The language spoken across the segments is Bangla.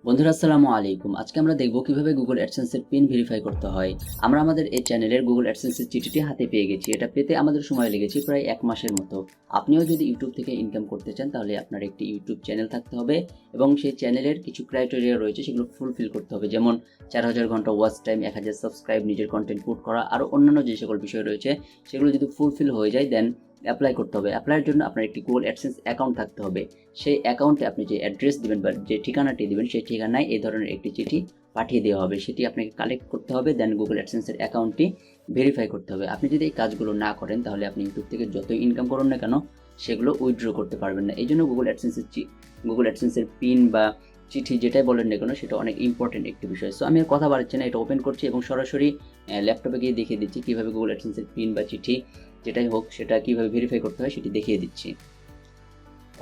বন্ধুরা আসসালামু আলাইকুম। আজকে আমরা দেখব কিভাবে গুগল অ্যাডসেন্স এর পিন ভেরিফাই করতে হয়। আমরা আমাদের এই চ্যানেলের গুগল অ্যাডসেন্স এর চিঠিটি হাতে পেয়ে গেছি। এটা পেতে আমাদের সময় লেগেছে প্রায় 1 মাসের মতো। আপনিও যদি ইউটিউব থেকে ইনকাম করতে চান তাহলে আপনার একটি ইউটিউব চ্যানেল থাকতে হবে এবং সেই চ্যানেলের কিছু ক্রাইটেরিয়া রয়েছে সেগুলো ফুলফিল করতে হবে। যেমন 4000 ঘন্টা ওয়াচ টাইম, 1000 সাবস্ক্রাইব, নিজের কন্টেন্ট পুট করা আর অন্যান্য যে সকল বিষয় রয়েছে সেগুলো যদি ফুলফিল হয়ে যায় দেন অ্যাপ্লাই করতে হবে। অ্যাপ্লাইয়ের জন্য আপনার একটি গুগল অ্যাডসেন্স অ্যাকাউন্ট থাকতে হবে। সেই অ্যাকাউন্টে আপনি যে অ্যাড্রেস দিবেন বা যে ঠিকানাটি দিবেন সেই ঠিকানায় এই ধরনের একটি চিঠি পাঠিয়ে দেওয়া হবে। সেটি আপনাকে কালেক্ট করতে হবে, দেন গুগল অ্যাডসেন্সের অ্যাকাউন্টটি ভেরিফাই করতে হবে। আপনি যদি এই কাজগুলো না করেন তাহলে আপনি ইউটিউব থেকে যতই ইনকাম করুন না কেন সেগুলো উইথড্র করতে পারবেন না। এই জন্য গুগল অ্যাডসেন্সের পিন বা চিঠি যেটাই বলেন না কেন সেটা অনেক ইম্পর্টেন্ট একটি বিষয়। সো আমি আর কথা বাড়াচ্ছি না, এটা ওপেন করছি এবং সরাসরি ল্যাপটপে গিয়ে দেখিয়ে দিচ্ছি কীভাবে গুগল অ্যাডসেন্সের পিন বা চিঠি যেটাই হোক সেটা কীভাবে ভেরিফাই করতে হয় সেটি দেখিয়ে দিচ্ছি।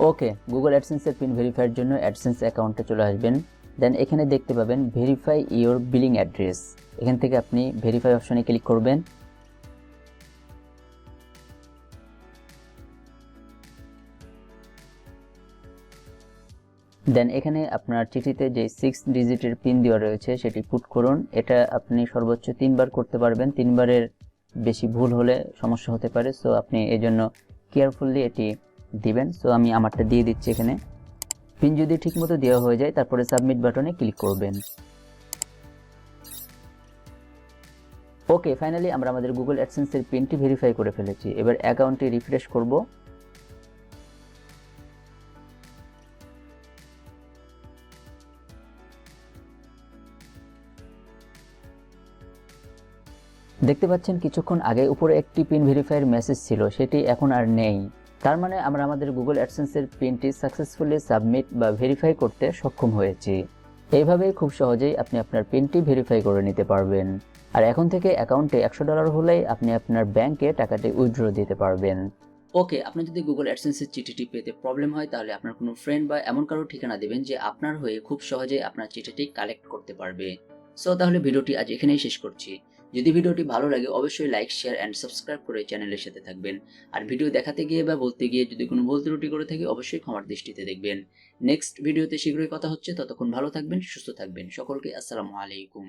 ওকে, গুগল অ্যাডসেন্সের পিন ভেরিফাইয়ের জন্য অ্যাডসেন্স অ্যাকাউন্টে চলে আসবেন। দেন এখানে দেখতে পাবেন ভেরিফাই ইওর বিলিং অ্যাড্রেস। এখান থেকে আপনি ভেরিফাই অপশনে ক্লিক করবেন। দেন এখানে আপনার চিঠিতে যে 6 ডিজিটের পিন দেওয়া রয়েছে সেটি পুট করুন। এটা আপনি সর্বোচ্চ 3 বার করতে পারবেন। 3 বারের বেশি ভুল হলে সমস্যা হতে পারে। সো আপনি এই জন্য কেয়ারফুলি এটি দিবেন। সো আমি আমারটা দিয়ে দিচ্ছি। এখানে পিন যদি ঠিকমতো দেওয়া হয়ে যায় তারপরে সাবমিট বাটনে ক্লিক করবেন। ওকে, ফাইনালি আমরা আমাদের গুগল অ্যাডসেন্সের পিনটি ভেরিফাই করে ফেলেছি। এবার অ্যাকাউন্টটি রিফ্রেশ করব। দেখতে পাচ্ছেন কিছুক্ষণ আগে উপরে একটি পিন ভেরিফাইয়ের মেসেজ ছিল, সেটি এখন আর নেই। তার মানে আমরা আমাদের গুগল অ্যাডসেন্সের পিনটি সাকসেসফুলি সাবমিট বা ভেরিফাই করতে সক্ষম হয়েছি। এইভাবেই খুব সহজেই আপনি আপনার পিনটি ভেরিফাই করে নিতে পারবেন। আর এখন থেকে অ্যাকাউন্টে $100 হলেই আপনি আপনার ব্যাংকে টাকাটি উইথড্র দিতে পারবেন। ওকে, আপনি যদি গুগল অ্যাডসেন্সের চিঠিটি পেতে প্রবলেম হয় তাহলে আপনার কোনো ফ্রেন্ড বা এমন কারো ঠিকানা দিবেন যে আপনার হয়ে খুব সহজেই আপনার চিঠিটি কালেক্ট করতে পারবে। সো তাহলে ভিডিওটি আজ এখানেই শেষ করছি। যদি ভিডিওটি ভালো লাগে অবশ্যই লাইক, শেয়ার এন্ড সাবস্ক্রাইব করে চ্যানেলের সাথে থাকবেন। আর ভিডিও দেখাতে গিয়ে বা বলতে গিয়ে যদি কোনো ভুল ত্রুটি করে থাকি অবশ্যই ক্ষমার দৃষ্টিতে দেখবেন। নেক্সট ভিডিওতে শীঘ্রই কথা হচ্ছে, ততক্ষণ ভালো থাকবেন, সুস্থ থাকবেন। সকলকে আসসালামু আলাইকুম।